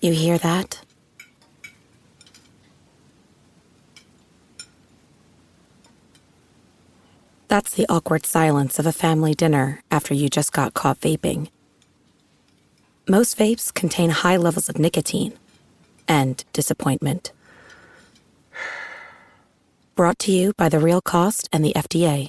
You hear that? That's the awkward silence of a family dinner after you just got caught vaping. Most vapes contain high levels of nicotine and disappointment. Brought to you by The Real Cost and the FDA.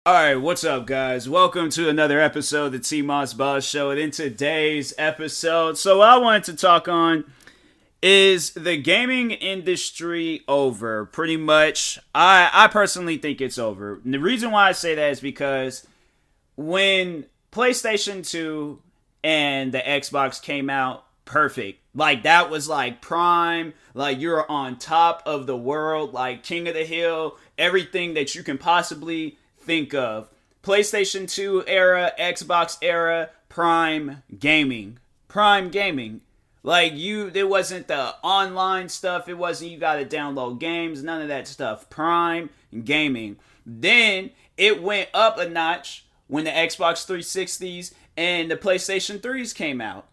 Alright, what's up guys? Welcome to another episode of the TMossBoss Show. And in today's episode, what I wanted to talk on is the gaming industry over? Pretty much, I personally think it's over. And the reason why I say that is because when PlayStation 2 and the Xbox came out, perfect. Like, that was like prime, like you're on top of the world, like king of the hill, everything that you can possibly think of. PlayStation 2 era, Xbox era, prime gaming. Prime gaming. Like, it wasn't the online stuff, it wasn't you gotta download games, none of that stuff. Prime gaming. Then it went up a notch when the Xbox 360s and the PlayStation 3s came out.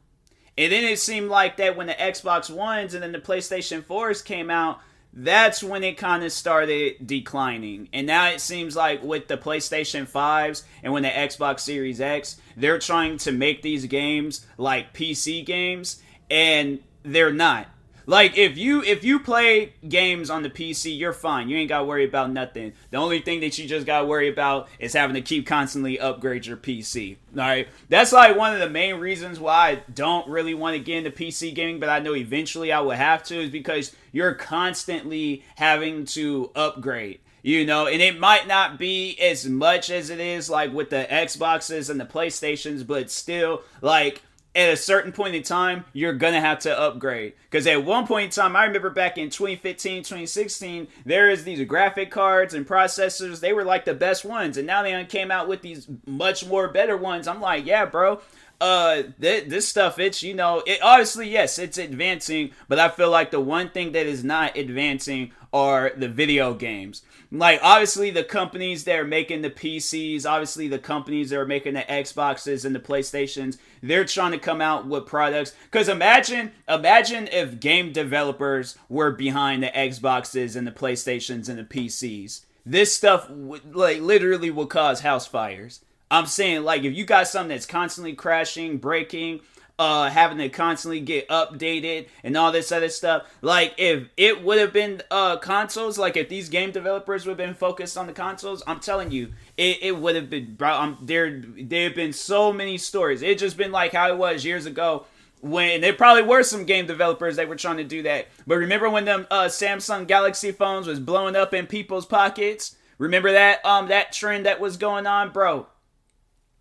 And then it seemed like that when the Xbox Ones and then the PlayStation 4s came out, that's when it kind of started declining. And now it seems like with the PlayStation 5s and when the Xbox Series X, they're trying to make these games like PC games, and they're not. Like, if you play games on the PC, you're fine. You ain't got to worry about nothing. The only thing that you just got to worry about is having to keep constantly upgrade your PC. Alright? That's like one of the main reasons why I don't really want to get into PC gaming, but I know eventually I will have to, is because you're constantly having to upgrade. You know, and it might not be as much as it is like with the Xboxes and the PlayStations, but still, like, at a certain point in time, you're gonna have to upgrade. Because at one point in time, I remember back in 2015, 2016, there is these graphic cards and processors. They were like the best ones. And now they came out with these much more better ones. I'm like, yeah, bro. This stuff, it's, you know, it obviously, yes, it's advancing. But I feel like the one thing that is not advancing are the video games. Like, obviously, the companies that are making the PCs, obviously, the companies that are making the Xboxes and the PlayStations, they're trying to come out with products. Because imagine if game developers were behind the Xboxes and the PlayStations and the PCs. This stuff, like, literally will cause house fires. I'm saying, like, if you got something that's constantly crashing, breaking, having to constantly get updated and all this other stuff. Like, if it would have been consoles, like if these game developers would have been focused on the consoles, I'm telling you, it would have been, bro. There have been so many stories. It just been like how it was years ago when there probably were some game developers that were trying to do that. But remember when them Samsung Galaxy phones was blowing up in people's pockets? Remember that that trend that was going on, bro?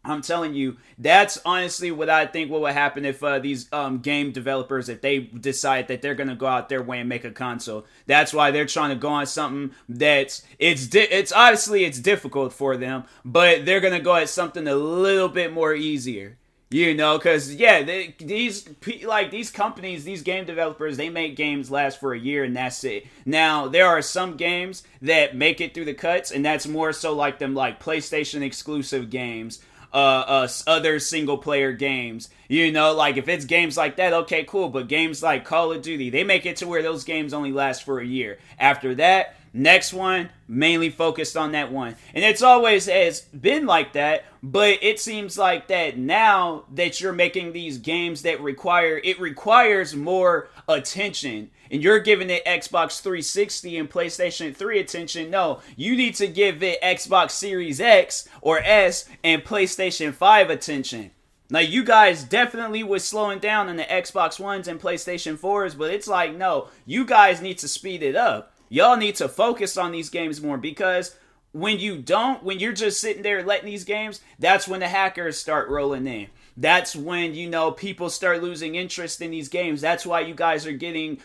I'm telling you, that's honestly what I think what would happen if these game developers, if they decide that they're going to go out their way and make a console. That's why they're trying to go on something that's, it's obviously it's difficult for them, but they're going to go at something a little bit more easier. You know, because, yeah, these companies, these game developers, they make games last for a year and that's it. Now, there are some games that make it through the cuts, and that's more so like them, like PlayStation exclusive games. Other single player games, you know, like if it's games like that, okay, cool, but games like Call of Duty, they make it to where those games only last for a year. After that, next one, mainly focused on that one. And it's always has been like that, but it seems like that now that you're making these games that requires more attention. And you're giving it Xbox 360 and PlayStation 3 attention. No, you need to give it Xbox Series X or S and PlayStation 5 attention. Now, you guys definitely was slowing down on the Xbox Ones and PlayStation 4s, but it's like, no, you guys need to speed it up. Y'all need to focus on these games more, because when you're just sitting there letting these games, that's when the hackers start rolling in. That's when, you know, people start losing interest in these games. That's why you guys are getting,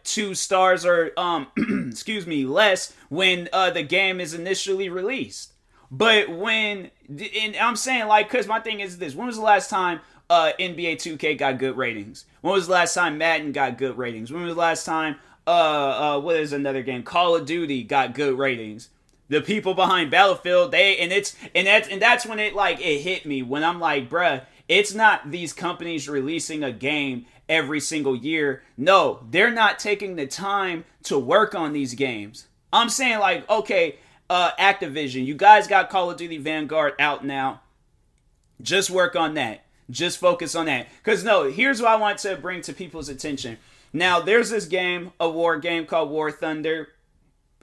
2 stars or, less when the game is initially released. But and I'm saying, like, because my thing is this. When was the last time NBA 2K got good ratings? When was the last time Madden got good ratings? When was the last time what is another game? Call of Duty got good ratings. The people behind Battlefield, that's when it hit me when I'm like, bruh, it's not these companies releasing a game every single year. No, they're not taking the time to work on these games. I'm saying like, okay, Activision, you guys got Call of Duty Vanguard out now. Just work on that. Just focus on that. Because no, here's what I want to bring to people's attention. Now, there's this game, a war game called War Thunder.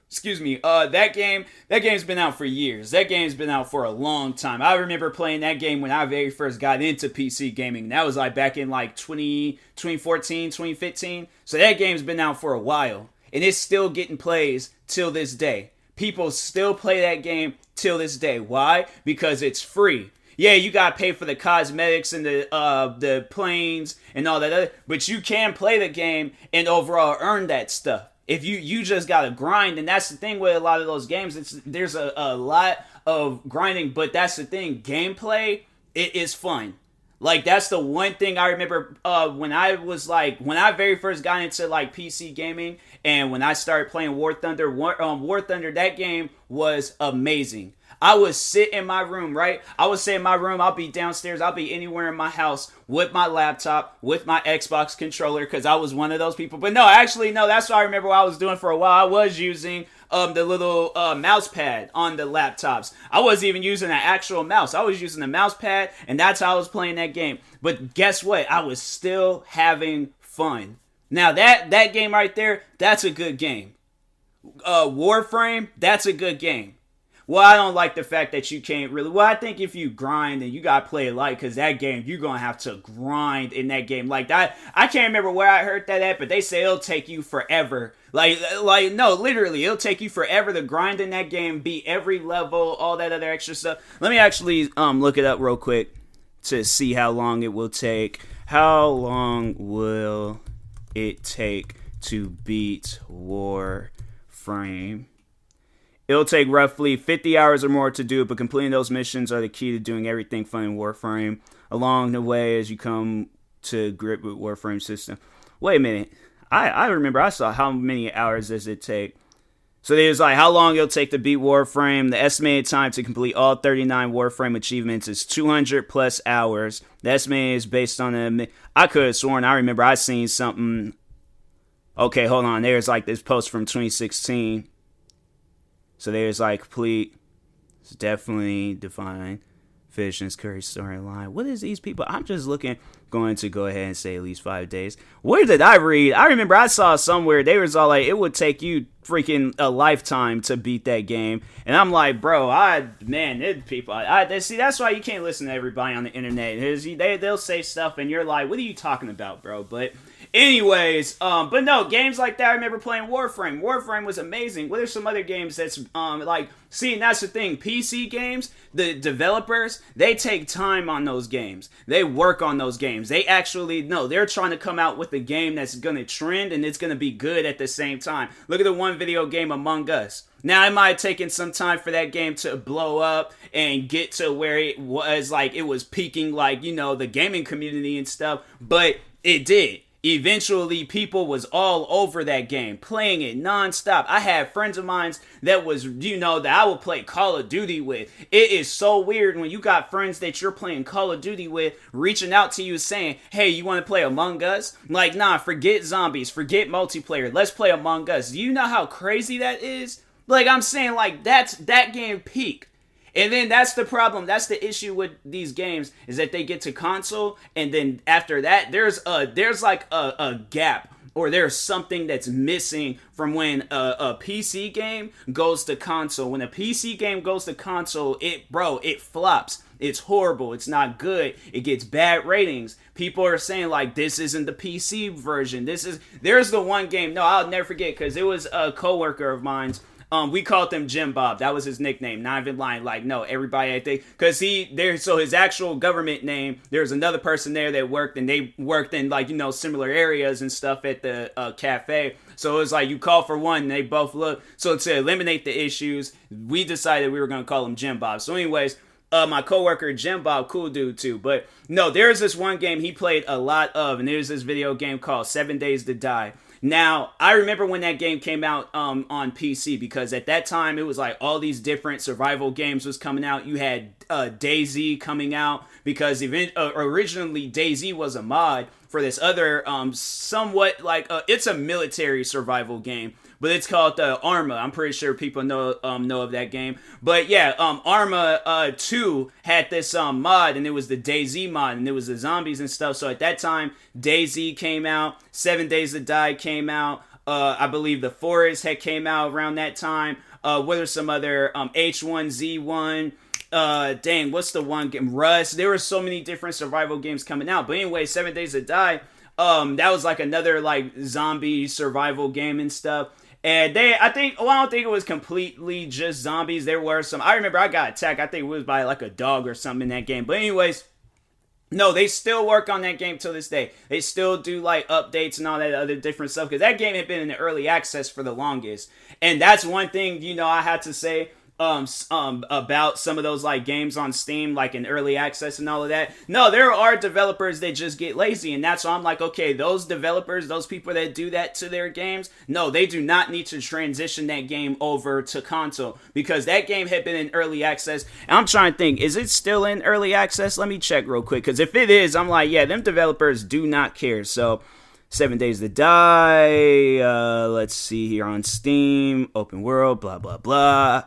Excuse me. That game's been out for years. That game's been out for a long time. I remember playing that game when I very first got into PC gaming. That was like back in like 2014, 2015. So that game's been out for a while. And it's still getting plays till this day. People still play that game till this day. Why? Because it's free. Yeah, you gotta pay for the cosmetics and the planes and all that other, but you can play the game and overall earn that stuff. If you just gotta grind, and that's the thing with a lot of those games. There's a lot of grinding, but that's the thing. Gameplay, it is fun. Like, that's the one thing I remember when I very first got into like PC gaming, and when I started playing War Thunder. War Thunder, that game was amazing. I would sit in my room, right? I would sit in my room. I'll be downstairs. I'll be anywhere in my house with my laptop, with my Xbox controller, because I was one of those people. But no, actually, no, that's what I remember what I was doing for a while. I was using the little mouse pad on the laptops. I wasn't even using an actual mouse. I was using the mouse pad, and that's how I was playing that game. But guess what? I was still having fun. Now, that game right there, that's a good game. Warframe, that's a good game. Well, I don't like the fact that you can't really. Well, I think if you grind and you gotta play it light, because that game, you're gonna have to grind in that game. Like that, I can't remember where I heard that at, but they say it'll take you forever. Like no, literally, it'll take you forever to grind in that game, beat every level, all that other extra stuff. Let me actually look it up real quick to see how long it will take. How long will it take to beat Warframe? It'll take roughly 50 hours or more to do it, but completing those missions are the key to doing everything fun in Warframe along the way as you come to grip with Warframe system. Wait a minute. I remember I saw how many hours does it take. So there's like how long it'll take to beat Warframe. The estimated time to complete all 39 Warframe achievements is 200 plus hours. The estimate is based on I could have sworn I remember I seen something. Okay, hold on. There's like this post from 2016. So there's like complete, it's definitely defined, Fish and Curry storyline. What is these people? I'm just going to go ahead and say at least 5 days. Where did I read? I remember I saw somewhere they was all like, it would take you freaking a lifetime to beat that game. And I'm like, bro, people, see, that's why you can't listen to everybody on the internet. They'll say stuff and you're like, what are you talking about, bro? But anyways, but no, games like that, I remember playing Warframe. Warframe was amazing. What are some other games that's, see, and that's the thing, PC games, the developers, they take time on those games. They work on those games. They actually, no, they're trying to come out with a game that's going to trend and it's going to be good at the same time. Look at the one video game Among Us. Now, it might have taken some time for that game to blow up and get to where it was, like, it was peaking, like, you know, the gaming community and stuff, but it did. Eventually, people was all over that game, playing it nonstop. I had friends of mine that was, that I would play Call of Duty with. It is so weird when you got friends that you're playing Call of Duty with, reaching out to you saying, hey, you want to play Among Us? Like, nah, forget zombies, forget multiplayer. Let's play Among Us. Do you know how crazy that is? Like, I'm saying, like, that game peaked. And then that's the problem. That's the issue with these games, is that they get to console, and then after that, there's like a gap, or there's something that's missing from when a PC game goes to console. When a PC game goes to console, it flops. It's horrible. It's not good. It gets bad ratings. People are saying, like, this isn't the PC version. There's the one game. No, I'll never forget, because it was a coworker of mine's. We called him Jim Bob. That was his nickname. Not even lying. Like, no, everybody, I think, because so his actual government name, there's another person there that worked, and they worked in, like, similar areas and stuff at the cafe. So it was like, you call for one, and they both look. So to eliminate the issues, we decided we were going to call him Jim Bob. So anyways, my coworker Jim Bob, cool dude too. But No, there's this one game he played a lot of, and there's this video game called 7 Days to Die. Now, I remember when that game came out on PC, because at that time it was like all these different survival games was coming out. You had DayZ coming out, because originally DayZ was a mod for this other somewhat like it's a military survival game, but it's called Arma. I'm pretty sure people know of that game. But yeah, Arma 2 had this mod, and it was the DayZ mod, and it was the zombies and stuff. So at that time, DayZ came out, 7 Days to Die came out. I believe The Forest had came out around that time. What are some other H1Z1? Dang, what's the one game? Rust. There were so many different survival games coming out. But anyway, 7 Days to Die, that was like another like zombie survival game and stuff. And I don't think it was completely just zombies. There were some, I remember I got attacked, I think it was by like a dog or something in that game. But anyways, no, they still work on that game till this day. They still do like updates and all that other different stuff, because that game had been in the early access for the longest. And that's one thing, I had to say about some of those like games on Steam, like in early access and all of that. No, there are developers that just get lazy, and that's why I'm like, okay, those developers, those people that do that to their games, no, they do not need to transition that game over to console, because that game had been in early access. And I'm trying to think, is it still in early access? Let me check real quick, because if it is, I'm like, yeah, them developers do not care. So 7 Days to Die, let's see here on Steam, open world, blah blah blah.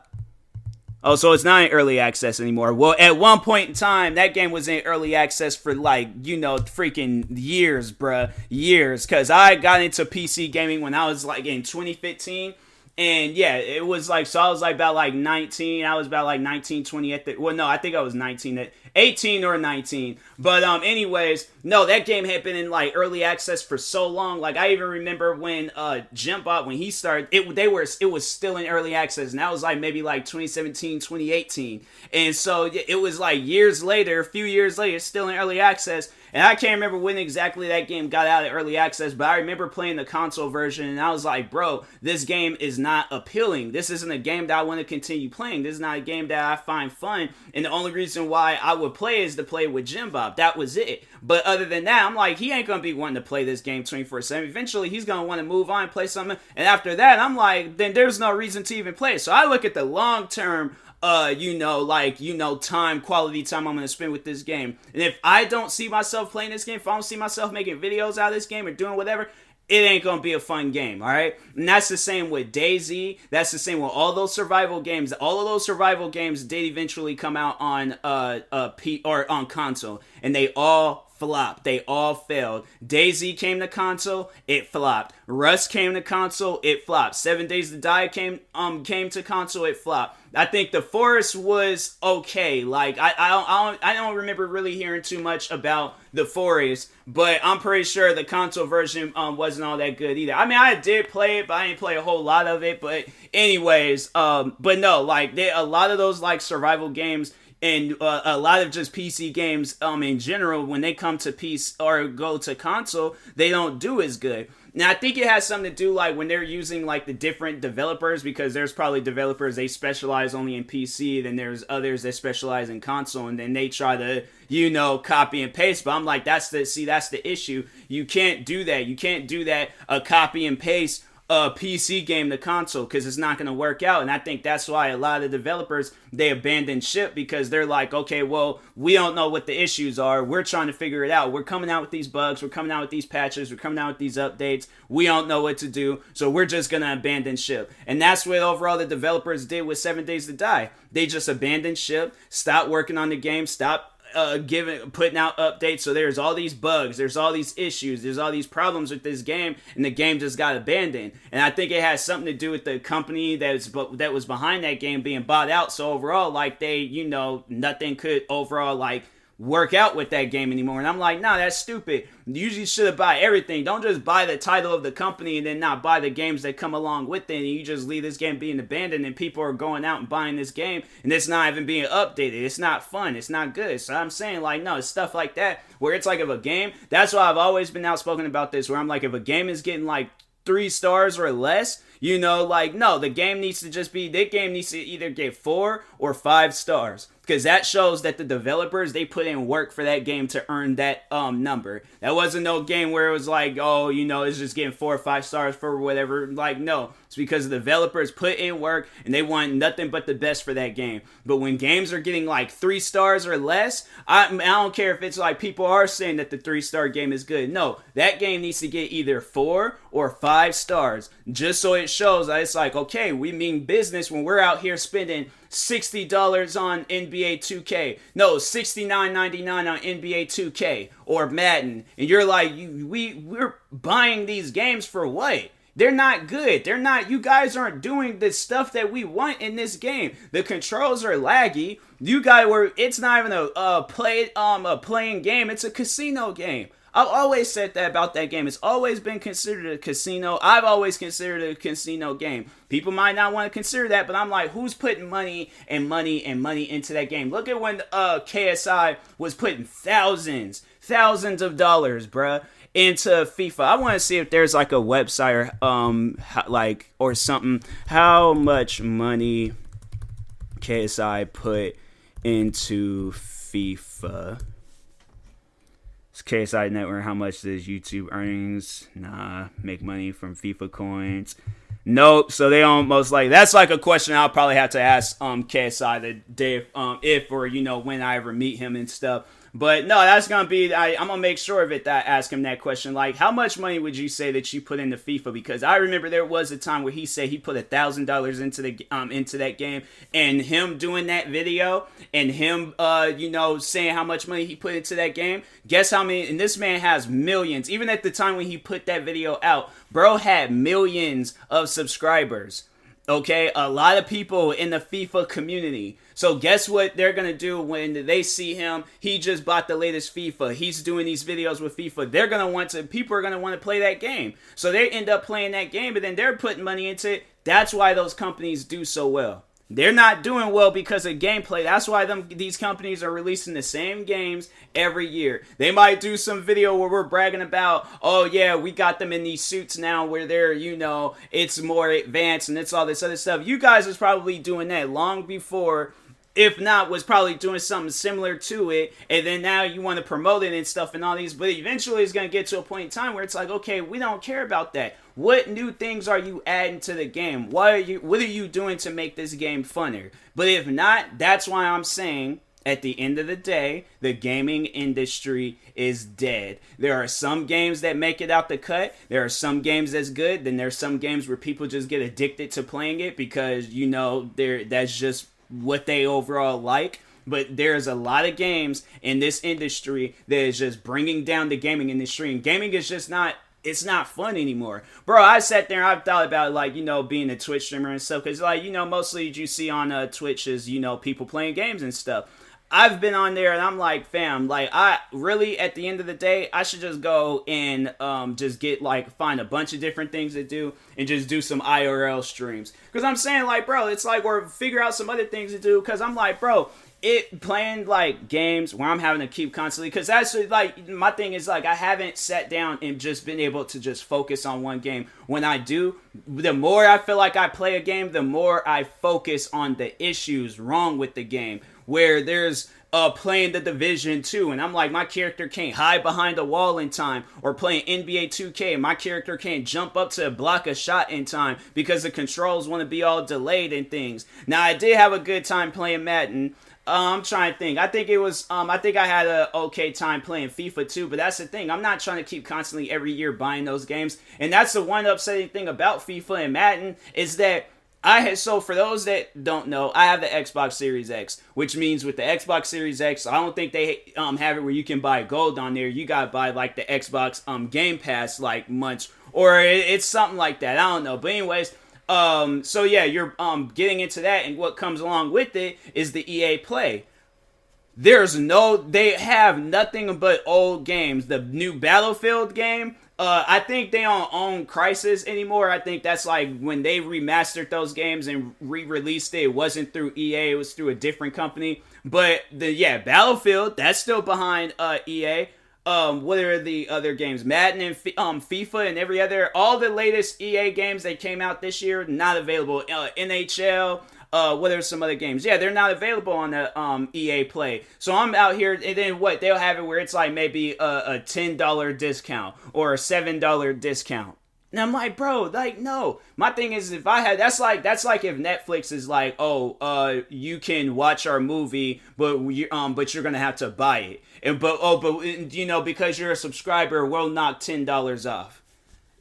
Oh, so it's not in early access anymore. Well, at one point in time, that game was in early access for like, freaking years, bruh. Years. Because I got into PC gaming when I was like in 2015. And yeah, it was like, so I was like about like 19. I was about like 19, 20 well, no, I think I was 19, 18 or 19. But anyways, no, that game had been in like early access for so long. Like I even remember when GemBot, when he started, it was still in early access, and that was like maybe like 2017, 2018. And so it was like years later, a few years later, it's still in early access. And I can't remember when exactly that game got out of early access, but I remember playing the console version, and I was like, bro, this game is not appealing. This isn't a game that I want to continue playing. This is not a game that I find fun. And the only reason why I would play is to play with GemBot. That was it. But other than that, I'm like, he ain't going to be wanting to play this game 24/7. Eventually, he's going to want to move on and play something. And after that, I'm like, then there's no reason to even play. So I look at the long-term time, quality time I'm going to spend with this game. And if I don't see myself playing this game, if I don't see myself making videos out of this game or doing whatever, it ain't going to be a fun game, alright? And that's the same with DayZ. That's the same with all those survival games. All of those survival games did eventually come out on on console, and they all flopped. They all failed. DayZ came to console, it flopped. Rust came to console, it flopped. 7 Days to Die came to console, it flopped. I think The Forest was okay. Like I don't remember really hearing too much about The Forest, but I'm pretty sure the console version wasn't all that good either. I mean, I did play it, but I didn't play a whole lot of it. But anyways, but no, like a lot of those like survival games, and a lot of just PC games in general, when they come to PC or go to console, they don't do as good. Now, I think it has something to do, like, when they're using, like, the different developers, because there's probably developers, they specialize only in PC, then there's others that specialize in console, and then they try to, copy and paste. But I'm like, that's the issue. You can't do that. You can't do that, a copy and paste a PC game to console, because it's not going to work out. And I think that's why a lot of developers, they abandon ship, because they're like, okay, well, we don't know what the issues are. We're trying to figure it out. We're coming out with these bugs. We're coming out with these patches. We're coming out with these updates. We don't know what to do. So we're just going to abandon ship. And that's what overall the developers did with 7 Days to Die. They just abandoned ship, stopped working on the game, stopped putting out updates. So there's all these bugs, there's all these issues, there's all these problems with this game, and the game just got abandoned. And I think it has something to do with the company that was behind that game being bought out. So overall, like, they, nothing could overall like work out with that game anymore. And I'm like, nah, that's stupid. You usually should buy everything. Don't just buy the title of the company and then not buy the games that come along with it, and you just leave this game being abandoned, and people are going out and buying this game, and it's not even being updated. It's not fun. It's not good. So I'm saying, like, no, it's stuff like that where it's like, if a game, that's why I've always been outspoken about this, where I'm like, if a game is getting like 3 stars or less, no, the game needs to either get 4 or 5 stars. because that shows that the developers, they put in work for that game to earn that number. That wasn't no game where it was like, oh, it's just getting 4 or 5 stars for whatever. Like, no, it's because the developers put in work and they want nothing but the best for that game. But when games are getting like 3 stars or less, I don't care if it's like people are saying that the 3-star game is good. No, that game needs to get either 4 or 5 stars, just so it shows that it's like, okay, we mean business when we're out here spending $60 on NBA 2K. No, $69.99 on NBA 2K or Madden. And you're like, we're buying these games for what? They're not good. You guys aren't doing the stuff that we want in this game. The controls are laggy. It's not even a playing game. It's a casino game. I've always said that about that game. It's always been considered a casino. I've always considered it a casino game. People might not want to consider that, but I'm like, who's putting money into that game? Look at when KSI was putting thousands of dollars, bruh, into FIFA. I want to see if there's like a website or something. How much money KSI put into FIFA? It's KSI Network. How much does YouTube earnings? Nah, make money from FIFA coins. Nope. So they almost like, that's like a question I'll probably have to ask KSI the day if or when I ever meet him and stuff. But no, that's gonna be. I'm gonna make sure of it that I ask him that question. Like, how much money would you say that you put into FIFA? Because I remember there was a time where he said he put $1,000 into that game, and him doing that video and him saying how much money he put into that game. Guess how many? And this man has millions. Even at the time when he put that video out, bro had millions of subscribers. Okay, a lot of people in the FIFA community. So guess what they're going to do when they see him? He just bought the latest FIFA. He's doing these videos with FIFA. People are going to want to play that game. So they end up playing that game, but then they're putting money into it. That's why those companies do so well. They're not doing well because of gameplay. That's why these companies are releasing the same games every year. They might do some video where we're bragging about, oh yeah, we got them in these suits now where they're, it's more advanced and it's all this other stuff. You guys was probably doing that long before, if not, was probably doing something similar to it, and then now you want to promote it and stuff and all these, but eventually it's going to get to a point in time where it's like, okay, we don't care about that. What new things are you adding to the game? What are you doing to make this game funner? But if not, that's why I'm saying, at the end of the day, the gaming industry is dead. There are some games that make it out the cut. There are some games that's good. Then there's some games where people just get addicted to playing it because, that's just what they overall like. But there's a lot of games in this industry that is just bringing down the gaming industry. And gaming is just not, it's not fun anymore. Bro, I sat there and I've thought about, being a Twitch streamer and stuff. Because, mostly you see on Twitch is, people playing games and stuff. I've been on there and I'm like, fam, I really, at the end of the day, I should just go and just find a bunch of different things to do and just do some IRL streams. Because I'm saying, bro, it's or figure out some other things to do. Because I'm like, bro, playing games where I'm having to keep constantly, because that's my thing is I haven't sat down and just been able to just focus on one game. When I do, the more I feel like I play a game, the more I focus on the issues wrong with the game, where there's playing the Division 2 and I'm like, my character can't hide behind a wall in time, or playing NBA 2K, my character can't jump up to block a shot in time because the controls want to be all delayed and things. Now, I did have a good time playing Madden. I'm trying to think. I think it was, I think I had a okay time playing FIFA too, but that's the thing. I'm not trying to keep constantly every year buying those games. And that's the one upsetting thing about FIFA and Madden is that so for those that don't know, I have the Xbox Series X, which means with the Xbox Series X, I don't think they have it where you can buy gold on there. You gotta buy the Xbox Game Pass months, or it's something like that. I don't know. But anyways, so yeah, you're getting into that, and what comes along with it is the EA Play. They have nothing but old games. The new Battlefield game, I think they don't own Crysis anymore. I think that's when they remastered those games and re-released it. It wasn't through EA, it was through a different company. But Battlefield, that's still behind EA. What are the other games? Madden and FIFA and every other, all the latest EA games that came out this year, not available. NHL, what are some other games? Yeah, they're not available on the EA Play. So I'm out here, and then what? They'll have it where it's like maybe a $10 discount or a $7 discount. And I'm like, bro, like, no. My thing is, if I had, that's like if Netflix is like, oh, you can watch our movie, but you're gonna have to buy it, and but you know, because you're a subscriber, we'll knock $10 off.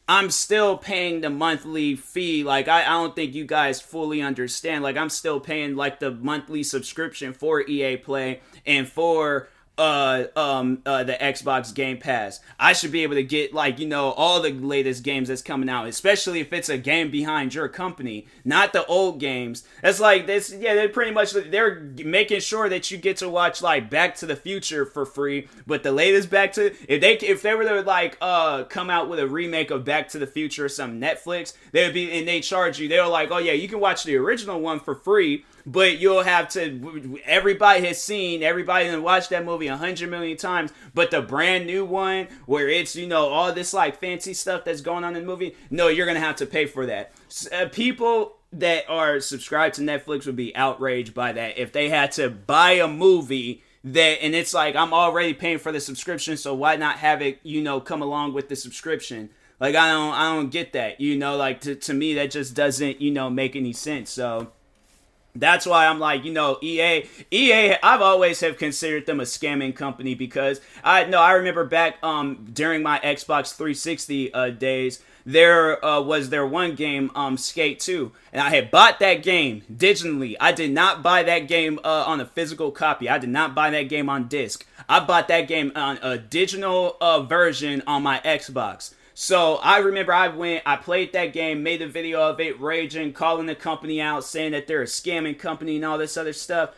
I'm still paying the monthly fee. Like, I don't think you guys fully understand. Like, I'm still paying like the monthly subscription for EA Play and for the Xbox Game Pass. I should be able to get, like, you know, all the latest games that's coming out, especially if it's a game behind your company, not the old games. That's like this. Yeah, they're making sure that you get to watch like Back to the Future for free, but the latest if they were to like come out with a remake of Back to the Future or some Netflix, they charge you. They're like, oh yeah, you can watch the original one for free, but you'll have to, everybody has watched that movie 100 million times, but the brand new one where it's, you know, all this like fancy stuff that's going on in the movie, no, you're gonna have to pay for that. People that are subscribed to Netflix would be outraged by that if they had to buy a movie and it's like, I'm already paying for the subscription, so why not have it, you know, come along with the subscription? Like, I don't get that, you know, like to me that just doesn't, you know, make any sense. So that's why I'm like, you know, EA, I've always have considered them a scamming company, because I remember back during my Xbox 360 days, there was their one game, Skate 2, and I had bought that game digitally. I did not buy that game on a physical copy. I did not buy that game on disc. I bought that game on a digital version on my Xbox. So I remember I played that game, made a video of it, raging, calling the company out, saying that they're a scamming company and all this other stuff.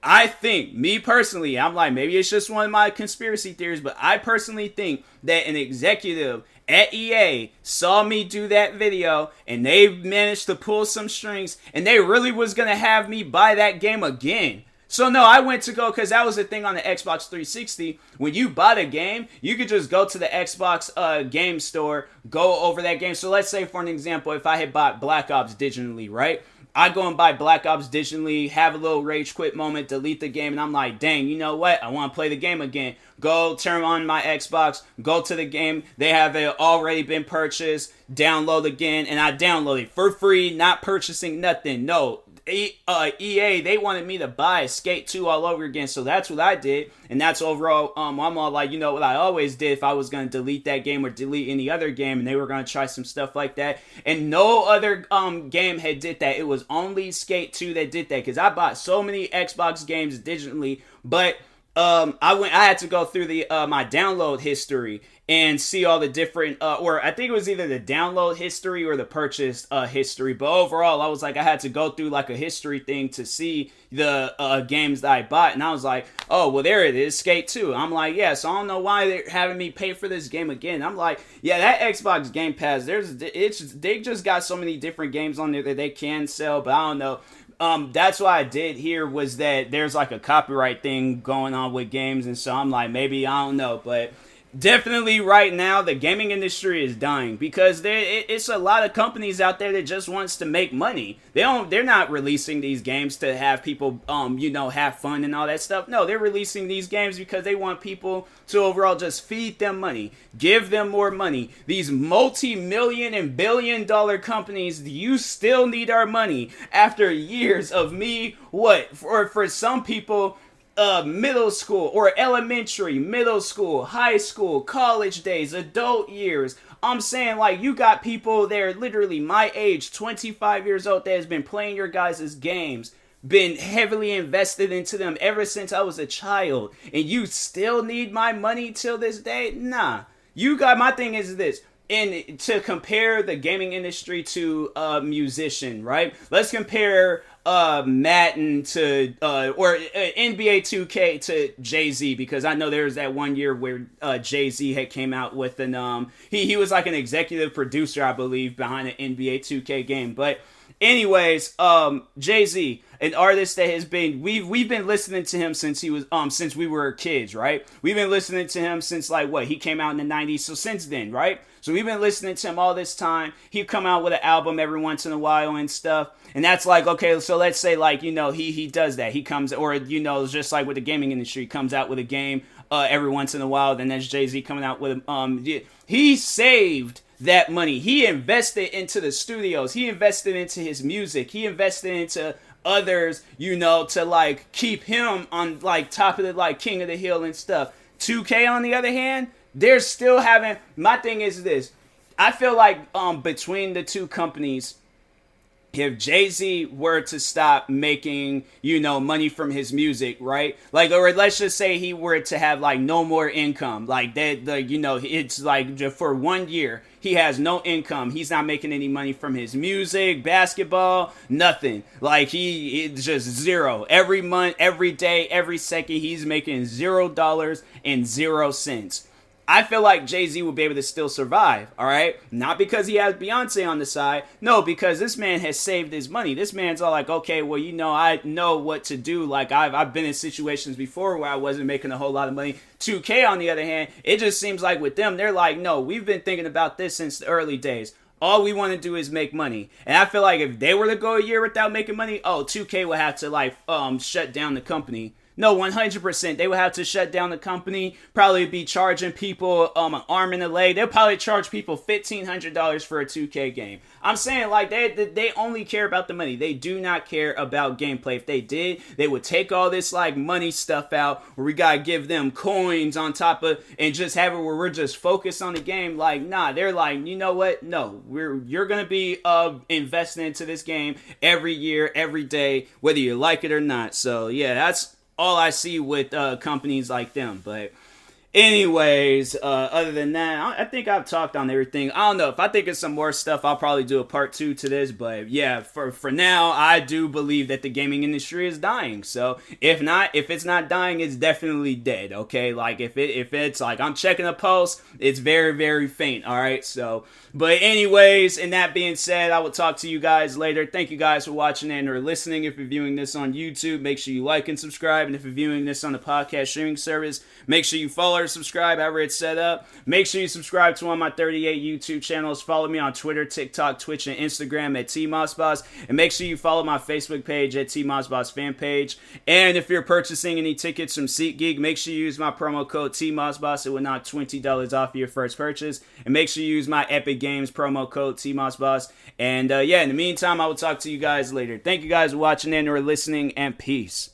I think, me personally, I'm like, maybe it's just one of my conspiracy theories, but I personally think that an executive at EA saw me do that video and they managed to pull some strings and they really was going to have me buy that game again. So no, I went to go, because that was the thing on the Xbox 360. When you bought a game, you could just go to the Xbox game store, go over that game. So let's say, for an example, if I had bought Black Ops digitally, right? I go and buy Black Ops digitally, have a little rage quit moment, delete the game, and I'm like, dang, you know what? I want to play the game again. Go turn on my Xbox, go to the game. They have it already been purchased, download again, and I download it for free, not purchasing nothing. No. EA, they wanted me to buy Skate 2 all over again, so that's what I did, and that's overall, I'm all like, you know what I always did if I was going to delete that game or delete any other game, and they were going to try some stuff like that, and no other game had did that. It was only Skate 2 that did that, because I bought so many Xbox games digitally, but I had to go through my download history and see all the different, or I think it was either the download history or the purchase history. But overall, I was like, I had to go through like a history thing to see the games that I bought. And I was like, oh, well, there it is, Skate 2. I'm like, yeah, so I don't know why they're having me pay for this game again. I'm like, yeah, that Xbox Game Pass, they just got so many different games on there that they can sell, but I don't know. That's what I did here, was that there's like a copyright thing going on with games, and so I'm like, maybe, I don't know, but definitely right now the gaming industry is dying, because it's a lot of companies out there that just wants to make money. They're not releasing these games to have people you know, have fun and all that stuff. No, they're releasing these games because they want people to overall just feed them money, give them more money. These multi-million and billion-dollar companies, you still need our money after years of me, for some people, middle school or elementary, middle school, high school, college days, adult years. I'm saying, like, you got people there literally my age, 25 years old, that has been playing your guys' games, been heavily invested into them ever since I was a child, and you still need my money till this day? Nah. My thing is this. And to compare the gaming industry to a musician, right? Let's compare Madden to or NBA 2K to Jay-Z, because I know there was that one year where Jay-Z had came out with an he was like an executive producer, I believe, behind an NBA 2K game. But Anyways, Jay-Z, an artist that has been we've been listening to him since he was since we were kids, right? We've been listening to him since like what, he came out in the 90s, so since then, right? So we've been listening to him all this time. He'd come out with an album every once in a while and stuff. And that's like, okay, so let's say like, you know, he does that. He comes, or, you know, just like with the gaming industry, he comes out with a game every once in a while. Then there's Jay-Z coming out with he saved that money. He invested into the studios. He invested into his music. He invested into others, you know, to like keep him on like top of the like king of the hill and stuff. 2K on the other hand, they're still having, my thing is this. I feel like between the two companies, if Jay-Z were to stop making, you know, money from his music, right? Like, or let's just say he were to have like no more income, like that, the, you know, it's like for 1 year, he has no income. He's not making any money from his music, basketball, nothing. Like it's just zero. Every month, every day, every second, he's making $0 and 0 cents. I feel like Jay-Z will be able to still survive, all right? Not because he has Beyonce on the side. No, because this man has saved his money. This man's all like, okay, well, you know, I know what to do. Like, I've been in situations before where I wasn't making a whole lot of money. 2K, on the other hand, it just seems like with them, they're like, no, we've been thinking about this since the early days. All we want to do is make money. And I feel like if they were to go a year without making money, 2K would have to, like, shut down the company. No, 100%. They would have to shut down the company, probably be charging people an arm and a leg. They'll probably charge people $1,500 for a 2K game. I'm saying, like, they only care about the money. They do not care about gameplay. If they did, they would take all this, like, money stuff out where we gotta give them coins on top of, and just have it where we're just focused on the game. Like, nah, they're like, you know what? No, you're gonna be investing into this game every year, every day, whether you like it or not. So, yeah, that's all I see with companies like them. But anyways, other than that, I think I've talked on everything. I don't know. If I think of some more stuff, I'll probably do a part 2 to this. But yeah, for now, I do believe that the gaming industry is dying. So if it's not dying, it's definitely dead. Okay, like if it's like I'm checking a pulse, it's very, very faint. All right. So, but anyways, and that being said, I will talk to you guys later. Thank you guys for watching and or listening. If you're viewing this on YouTube, make sure you like and subscribe. And if you're viewing this on the podcast streaming service, make sure you follow or subscribe however it's set up. Make sure you subscribe to one of my 38 YouTube channels. Follow me on Twitter, TikTok, Twitch, and Instagram at TMossBoss. And make sure you follow my Facebook page at TMossBoss fan page. And if you're purchasing any tickets from SeatGeek, make sure you use my promo code TMossBoss. It will knock $20 off your first purchase. And make sure you use my Epic Games promo code TMossBoss. And yeah, in the meantime, I will talk to you guys later. Thank you guys for watching and or listening, and peace.